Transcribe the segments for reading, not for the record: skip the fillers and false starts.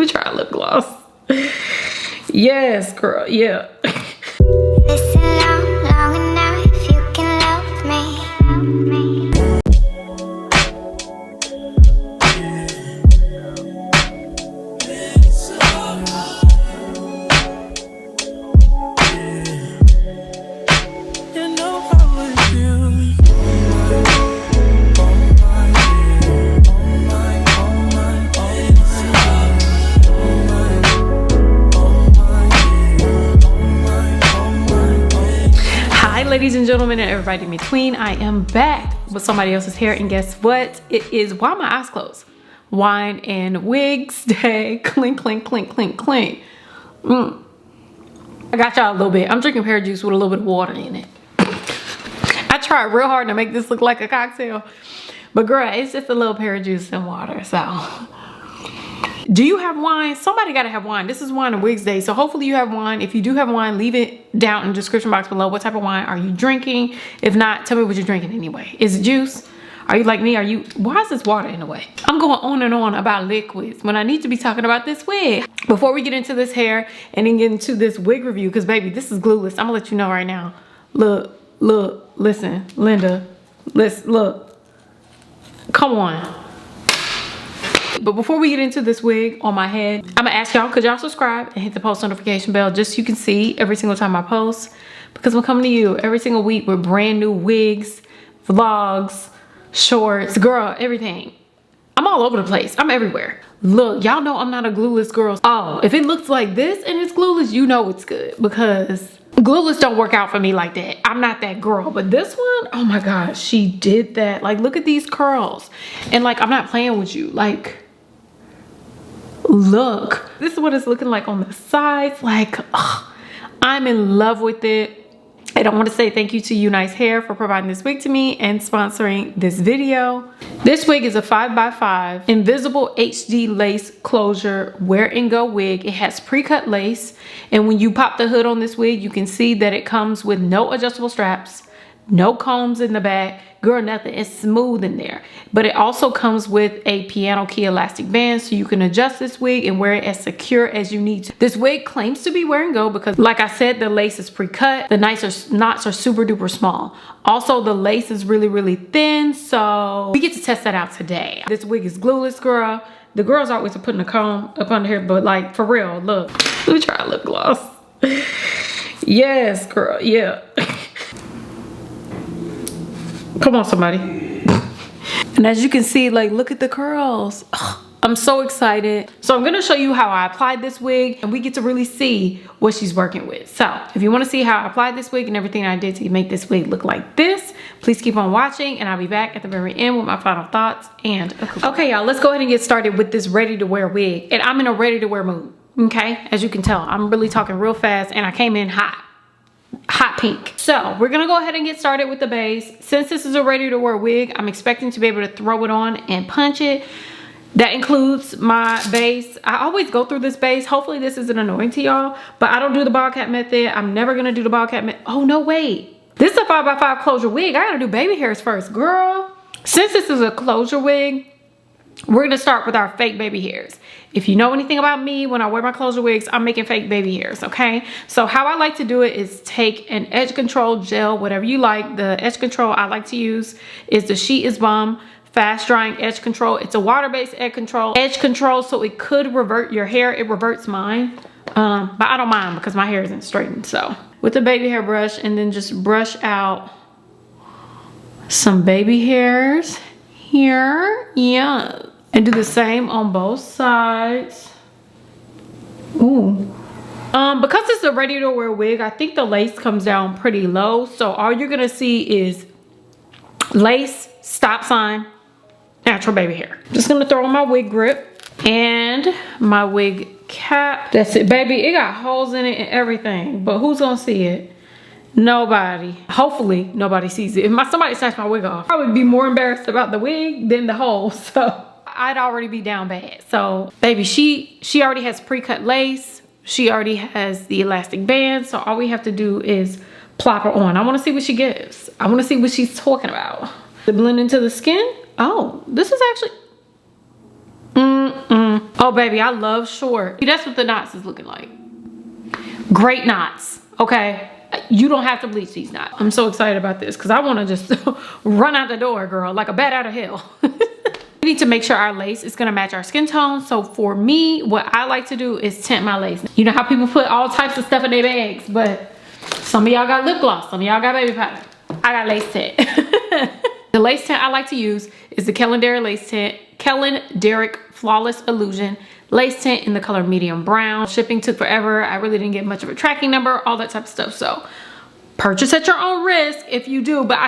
me try lip gloss. Yes, girl, yeah. Listen long enough, you can love me. Ladies and gentlemen and everybody in between, I am back with somebody else's hair, and guess what? It is Why My Eyes Closed Wine and Wigs Day. Clink, clink, clink, clink, clink. I got y'all a little bit. I'm drinking pear juice with a little bit of water in it. I tried real hard to make this look like a cocktail, but girl, it's just a little pear juice and water. So do you have wine? Somebody gotta have wine. This is Wine and Wigs Day, so hopefully you have wine. If you do have wine, leave it down in the description box below. What type of wine are you drinking? If not, tell me what you're drinking anyway. Is it juice? Are you like me? Why is this water in the way? I'm going on and on about liquids when I need to be talking about this wig. Before we get into this hair and then get into this wig review, because baby, this is Glueless. I'm gonna let you know right now. Look, listen, Linda, look, come on. But before we get into this wig on my head, I'm gonna ask y'all, could y'all subscribe and hit the post notification bell just so you can see every single time I post, because we're coming to you every single week with brand new wigs, vlogs, shorts, girl, everything. I'm all over the place. I'm everywhere. Look, y'all know I'm not a glueless girl. Oh, if it looks like this and it's glueless, you know it's good, because glueless don't work out for me like that. I'm not that girl. But this one, oh my gosh, she did that. Like, look at these curls. And like, I'm not playing with you. Like, look, this is what it's looking like on the sides. Like, ugh, I'm in love with it. And I want to say thank you to UNiceHair for providing this wig to me and sponsoring this video. This wig is a 5x5 invisible HD lace closure wear and go wig. It has pre-cut lace, and when you pop the hood on this wig, you can see that it comes with no adjustable straps, no combs in the back, girl, nothing. It's smooth in there. But it also comes with a piano key elastic band, so you can adjust this wig and wear it as secure as you need to. This wig claims to be wear and go because, like I said, the lace is pre-cut. The knots are super duper small. Also, the lace is really, really thin, so we get to test that out today. This wig is glueless, girl. The girls always are putting a comb up under here, but like, for real, look. Let me try lip gloss. Yes, girl, yeah. Come on, somebody. And as you can see, like, look at the curls. Ugh, I'm so excited. So I'm gonna show you how I applied this wig, and we get to really see what she's working with. So if you wanna see how I applied this wig and everything I did to make this wig look like this, please keep on watching, and I'll be back at the very end with my final thoughts and a coupon. Okay, y'all, let's go ahead and get started with this ready to wear wig. And I'm in a ready to wear mood, okay? As you can tell, I'm really talking real fast, and I came in hot pink. So we're gonna go ahead and get started with the base. Since this is a ready to wear wig, I'm expecting to be able to throw it on and punch it. That includes my base. I always go through this base. Hopefully this isn't annoying to y'all, but I don't do the baldcap method. I'm never gonna do the baldcap method. Oh no, wait, this is a 5x5 closure wig. I gotta do baby hairs first, girl. Since this is a closure wig, we're gonna start with our fake baby hairs. If you know anything about me, when I wear my closure wigs, I'm making fake baby hairs, okay? So how I like to do it is take an edge control gel, whatever you like. The edge control I like to use is the She Is Bomb fast drying edge control. It's a water-based edge control, so it could revert your hair. It reverts mine, but I don't mind because my hair isn't straightened. So with the baby hair brush, and then just brush out some baby hairs here, yeah. And do the same on both sides. Ooh. Because it's a ready to wear wig, I think the lace comes down pretty low. So all you're gonna see is lace, stop sign, natural baby hair. Just gonna throw on my wig grip and my wig cap. That's it, baby. It got holes in it and everything, but who's gonna see it? Nobody. Hopefully nobody sees it. If somebody snatched my wig off, I would be more embarrassed about the wig than the holes. So I'd already be down bad. So baby, she already has pre-cut lace. She already has the elastic band. So all we have to do is plop her on. I want to see what she gives. I want to see what she's talking about. To blend into the skin. Oh, this is actually Oh baby, I love short. That's what the knots is looking like. Great knots, okay? You don't have to bleach these knots. I'm so excited about this because I want to just run out the door, girl, like a bat out of hell. We need to make sure our lace is gonna match our skin tone. So for me, what I like to do is tint my lace. You know how people put all types of stuff in their bags, but some of y'all got lip gloss, some of y'all got baby powder. I got lace tint. The lace tint I like to use is the Klarna lace tint, Klarna Flawless Illusion lace tint in the color medium brown. Shipping took forever. I really didn't get much of a tracking number, all that type of stuff. So purchase at your own risk if you do, but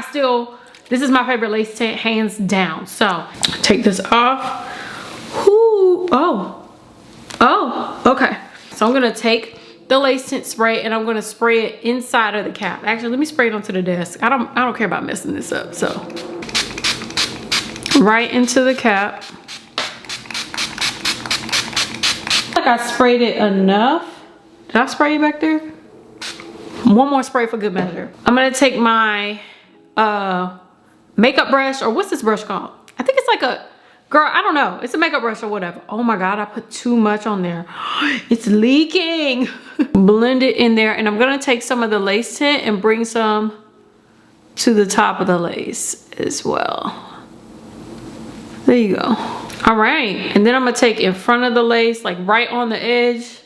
this is my favorite lace tint, hands down. So take this off. Ooh, oh, okay. So I'm gonna take the lace tint spray and I'm gonna spray it inside of the cap. Actually, let me spray it onto the desk. I don't care about messing this up. So right into the cap. I think I sprayed it enough. Did I spray it back there? One more spray for good measure. I'm gonna take my makeup brush, or what's this brush called? I think it's like a, girl, I don't know. It's a makeup brush or whatever. Oh my God, I put too much on there. It's leaking. Blend it in there, and I'm gonna take some of the lace tint and bring some to the top of the lace as well. There you go. All right, and then I'm gonna take in front of the lace, like right on the edge,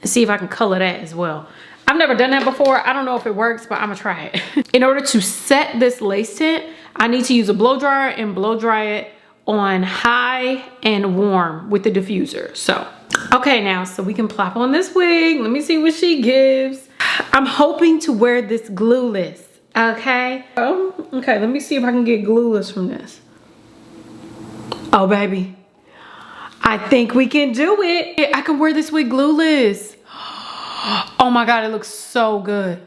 and see if I can color that as well. I've never done that before. I don't know if it works, but I'm gonna try it. In order to set this lace tint, I need to use a blow dryer and blow dry it on high and warm with the diffuser. So, okay now, so we can plop on this wig. Let me see what she gives. I'm hoping to wear this glueless, okay? Okay, let me see if I can get glueless from this. Oh baby, I think we can do it. I can wear this wig glueless. Oh my God, it looks so good.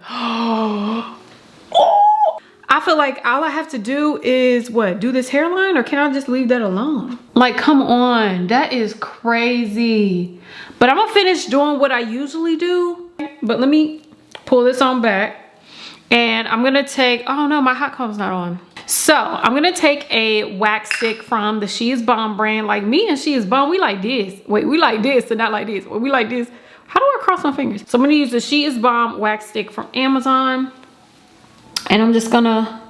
I feel like all I have to do is what? Do this hairline, or can I just leave that alone? Like, come on, that is crazy. But I'm gonna finish doing what I usually do. But let me pull this on back, and I'm gonna take, oh no, my hot comb's not on. So I'm gonna take a wax stick from the She Is Bomb brand. Like, me and She Is Bomb, we like this. Wait, we like this and not like this. Wait, we like this. How do I cross my fingers? So I'm gonna use the She Is Bomb wax stick from Amazon. And I'm just gonna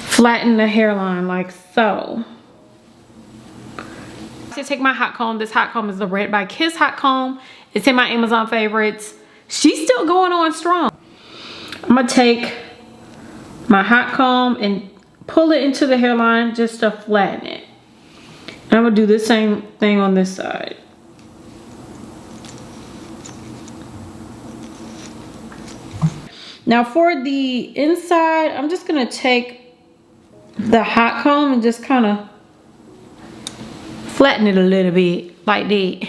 flatten the hairline like so. I take my hot comb. This hot comb is the Red by Kiss hot comb. It's in my Amazon favorites. She's still going on strong. I'm gonna take my hot comb and pull it into the hairline just to flatten it. And I'm gonna do the same thing on this side. Now for the inside, I'm just gonna take the hot comb and just kind of flatten it a little bit like that,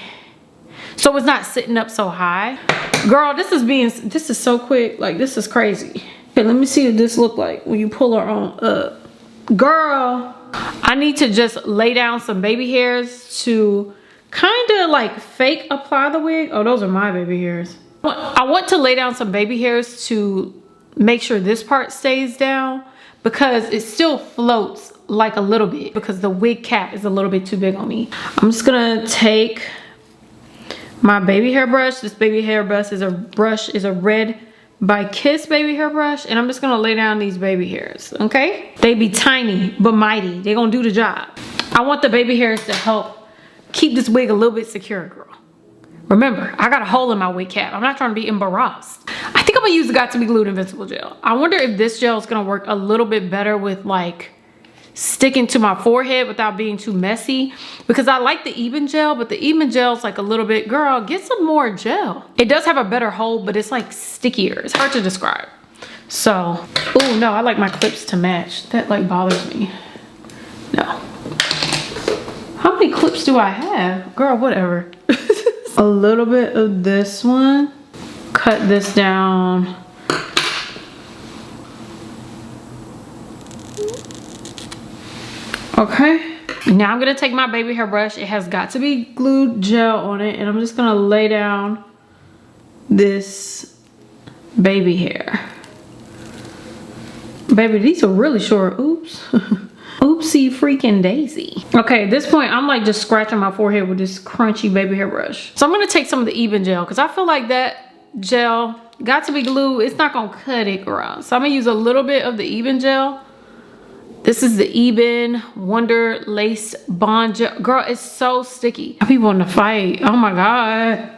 so it's not sitting up so high. Girl, this is so quick. Like, this is crazy. Okay, let me see what this look like when you pull her on up. Girl, I need to just lay down some baby hairs to kind of like fake apply the wig. Oh, those are my baby hairs. I want to lay down some baby hairs to make sure this part stays down, because it still floats like a little bit because the wig cap is a little bit too big on me. I'm just gonna take my baby hair brush. This baby hair brush is a Red by Kiss baby hair brush, and I'm just gonna lay down these baby hairs, okay? They be tiny but mighty. They gonna do the job. I want the baby hairs to help keep this wig a little bit secure, girl. Remember, I got a hole in my wig cap. I'm not trying to be embarrassed. I think I'm gonna use the Got to Be Glued Invincible gel. I wonder if this gel is gonna work a little bit better with like sticking to my forehead without being too messy, because I like the Even gel, but the Even gel is like a little bit, girl, get some more gel. It does have a better hold, but it's like stickier. It's hard to describe. So, oh no, I like my clips to match. That like bothers me. No. How many clips do I have? Girl, whatever. A little bit of this one. Cut this down. Okay. Now I'm gonna take my baby hair brush. It has Got to Be Glued gel on it, and I'm just gonna lay down this baby hair. Baby, these are really short. Oops. Oopsie freaking daisy. Okay, at this point, I'm like just scratching my forehead with this crunchy baby hair brush. So I'm gonna take some of the Even gel because I feel like that gel got to be glue. It's not gonna cut it, girl. So I'm gonna use a little bit of the Even gel. This is the Even Wonder Lace Bond Gel. Girl, it's so sticky. People in the fight. Oh my God.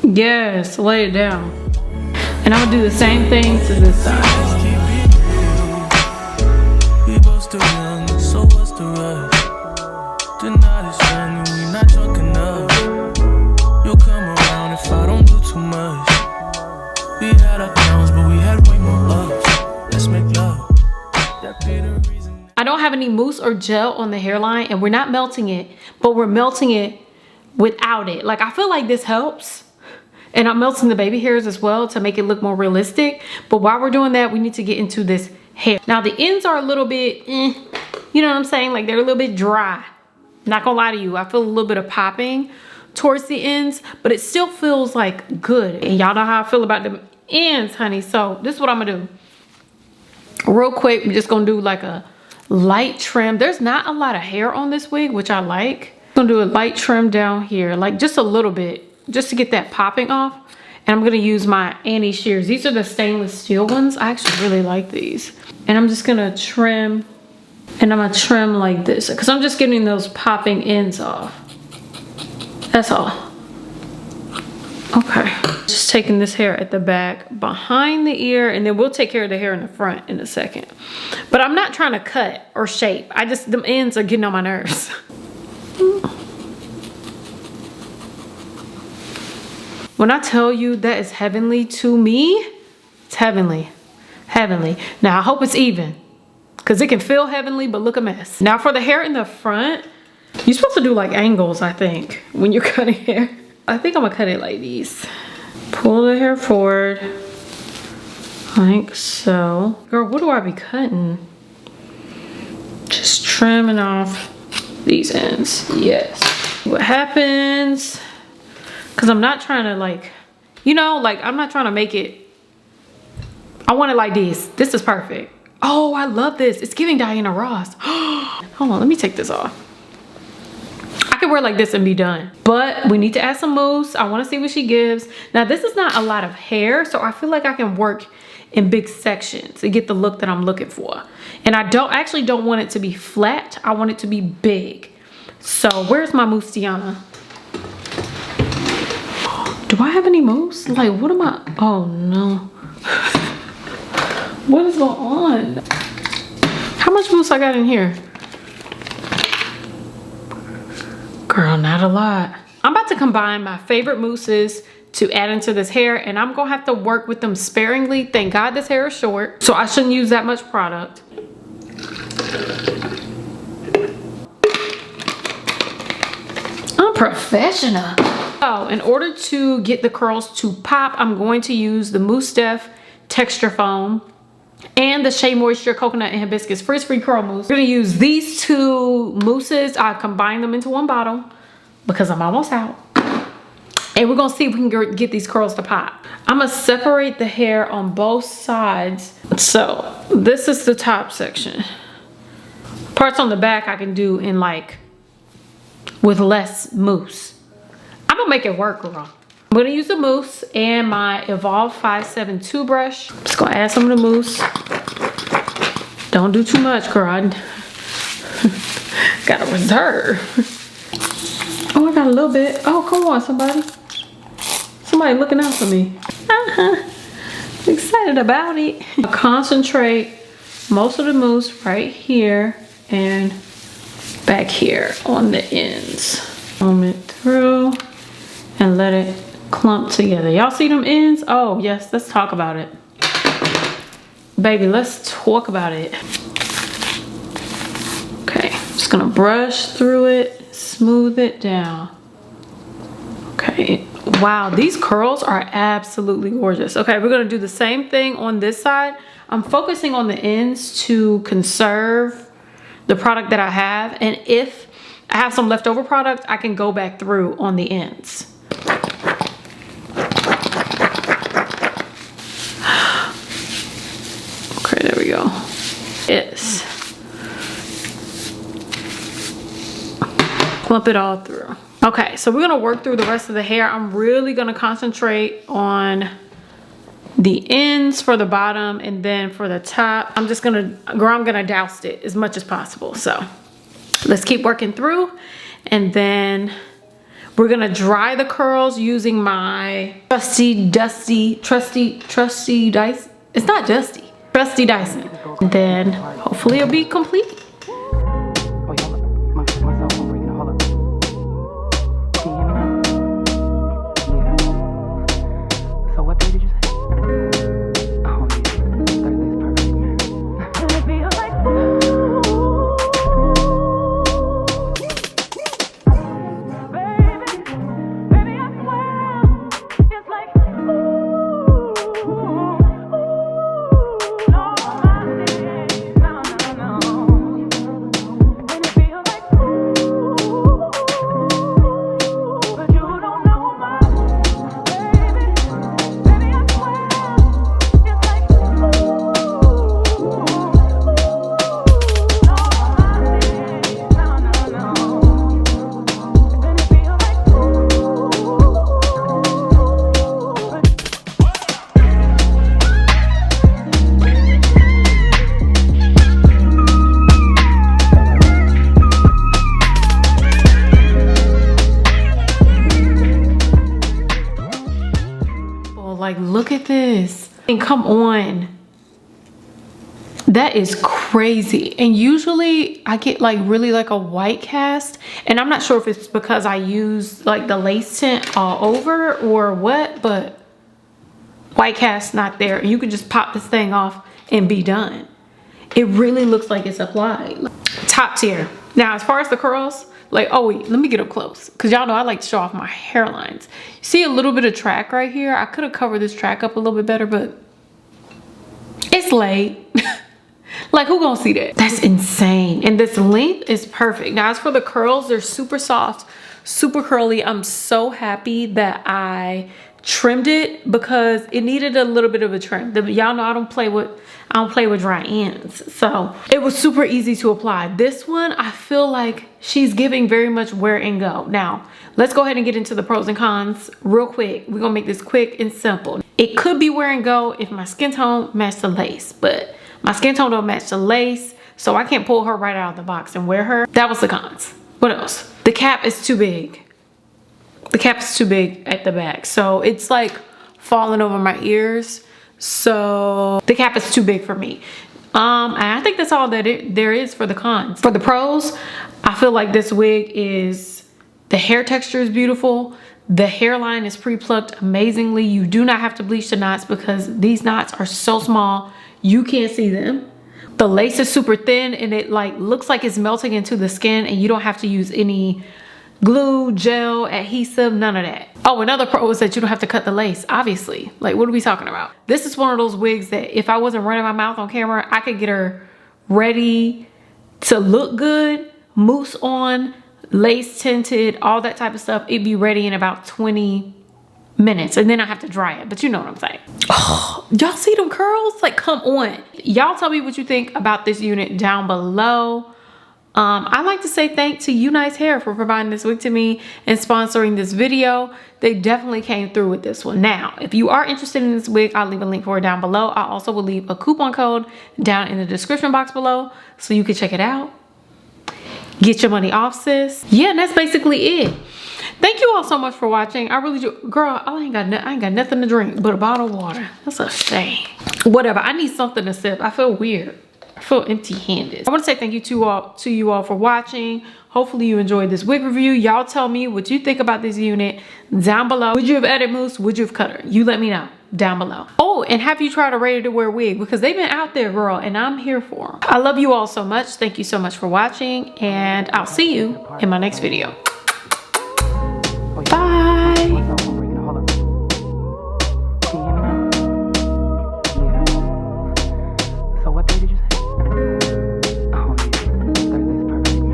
Yes, lay it down. And I'm gonna do the same thing to this side. We both still young, so what's the rush? The night is young and we not drunk enough. You'll come around if I don't do too much. We had our downs, but we had way more ups. Let's make love. That be the reason. I don't have any mousse or gel on the hairline, and we're not melting it, but we're melting it without it. Like, I feel like this helps. And I'm melting the baby hairs as well to make it look more realistic. But while we're doing that, we need to get into this hair. Now the ends are a little bit, you know what I'm saying? Like, they're a little bit dry. Not gonna lie to you, I feel a little bit of popping towards the ends, but it still feels like good. And y'all know how I feel about the ends, honey. So this is what I'm gonna do. Real quick, I'm just gonna do like a light trim. There's not a lot of hair on this wig, which I like. I'm gonna do a light trim down here, like just a little bit, just to get that popping off. And I'm gonna use my Annie shears. These are the stainless steel ones. I actually really like these. And I'm just gonna trim, and I'm gonna trim like this, because I'm just getting those popping ends off. That's all. Okay, just taking this hair at the back behind the ear, and then we'll take care of the hair in the front in a second. But I'm not trying to cut or shape. Them ends are getting on my nerves. When I tell you that is heavenly to me, it's heavenly. Heavenly. Now I hope it's even, because it can feel heavenly, but look a mess. Now for the hair in the front, you're supposed to do like angles, I think, when you're cutting hair. I think I'm gonna cut it like these. Pull the hair forward, like so. Girl, what do I be cutting? Just trimming off these ends, yes. What happens, because I'm not trying to like, you know, like I'm not trying to make it, I want it like this. This is perfect. Oh, I love this. It's giving Diana Ross. Hold on, let me take this off. I could wear like this and be done, but we need to add some mousse. I want to see what she gives. Now this is not a lot of hair, so I feel like I can work in big sections to get the look that I'm looking for. And I actually don't want it to be flat. I want it to be big. So where's my mousse, Tiana? Do I have any mousse? Like, what am I? Oh no. What is going on? How much mousse I got in here? Girl, not a lot. I'm about to combine my favorite mousses to add into this hair, and I'm gonna have to work with them sparingly. Thank God this hair is short, so I shouldn't use that much product. I'm professional. So in order to get the curls to pop, I'm going to use the Mousse Def Texture Foam and the Shea Moisture Coconut and Hibiscus Frizz-Free Curl Mousse. I'm gonna use these two mousses. I combine them into one bottle because I'm almost out. And we're gonna see if we can get these curls to pop. I'm gonna separate the hair on both sides. So this is the top section. Parts on the back I can do in like, with less mousse. I'm gonna make it work, girl. I'm gonna use the mousse and my Evolve 572 brush. Just gonna add some of the mousse. Don't do too much, girl. Gotta reserve. Oh, I got a little bit. Oh, come on, somebody. Somebody looking out for me. Excited about it. I'll concentrate most of the mousse right here and back here on the ends. Comb it through and let it clump together. Y'all see them ends? Oh yes, let's talk about it. Baby, let's talk about it. Okay, just gonna brush through it, smooth it down. Okay, wow, these curls are absolutely gorgeous. Okay, we're gonna do the same thing on this side. I'm focusing on the ends to conserve the product that I have, and if I have some leftover product, I can go back through on the ends. Okay, there we go. Yes. clump it all through. Okay, so we're gonna work through the rest of the hair. I'm really gonna concentrate on the ends for the bottom, and then for the top, I'm gonna douse it as much as possible. So let's keep working through, and then we're gonna dry the curls using my trusty Dyson. It's not dusty, trusty Dyson. And then hopefully it'll be complete. Like, look at this. And come on. That is crazy. And usually I get like really like a white cast. And I'm not sure if it's because I use like the lace tint all over or what, but white cast not there. You can just pop this thing off and be done. It really looks like it's applied. Top tier. Now, as far as the curls, like, oh wait, let me get up close, because y'all know I like to show off my hairlines. You see a little bit of track right here. I could have covered this track up a little bit better, but it's late. Like, who gonna see that? That's insane. And this length is perfect. Now, as for the curls, they're super soft, super curly. I'm so happy that I trimmed it because it needed a little bit of a trim. Y'all know I don't play with dry ends, so it was super easy to apply. This one, I feel like she's giving very much wear and go. Now let's go ahead and get into the pros and cons real quick. We're gonna make this quick and simple. It could be wear and go if my skin tone matched the lace, but my skin tone don't match the lace, so I can't pull her right out of the box and wear her. That was the cons. What else? The cap is too big. The cap is too big at the back, so it's like falling over my ears. So the cap is too big for me. And I think that's all that there is for the cons. For the pros, I feel like this wig is, the hair texture is beautiful. The hairline is pre-plucked amazingly. You do not have to bleach the knots because these knots are so small, you can't see them. The lace is super thin and it like looks like it's melting into the skin, and you don't have to use any glue, gel, adhesive, none of that. Oh, another pro is that you don't have to cut the lace, obviously. Like, what are we talking about? This is one of those wigs that if I wasn't running my mouth on camera, I could get her ready to look good, mousse on, lace tinted, all that type of stuff. It'd be ready in about 20 minutes, and then I have to dry it, but you know what I'm saying. Oh, y'all see them curls? Like, come on. Y'all tell me what you think about this unit down below. I'd like to say thanks to UNiceHair for providing this wig to me and sponsoring this video. They definitely came through with this one. Now, if you are interested in this wig, I'll leave a link for it down below. I also will leave a coupon code down in the description box below so you can check it out. Get your money off, sis. Yeah, and that's basically it. Thank you all so much for watching. I really do. Girl, I ain't got nothing to drink but a bottle of water. That's a shame. Whatever, I need something to sip. I feel weird. I feel empty-handed. I want to say thank you to you all for watching. Hopefully you enjoyed this wig review. Y'all tell me what you think about this unit down below. Would you have added mousse? Would you have cut her? You let me know down below. Oh, and have you tried a ready to wear wig? Because they've been out there, girl, and I'm here for them. I love you all so much. Thank you so much for watching, and I'll see you in my next video. Bye.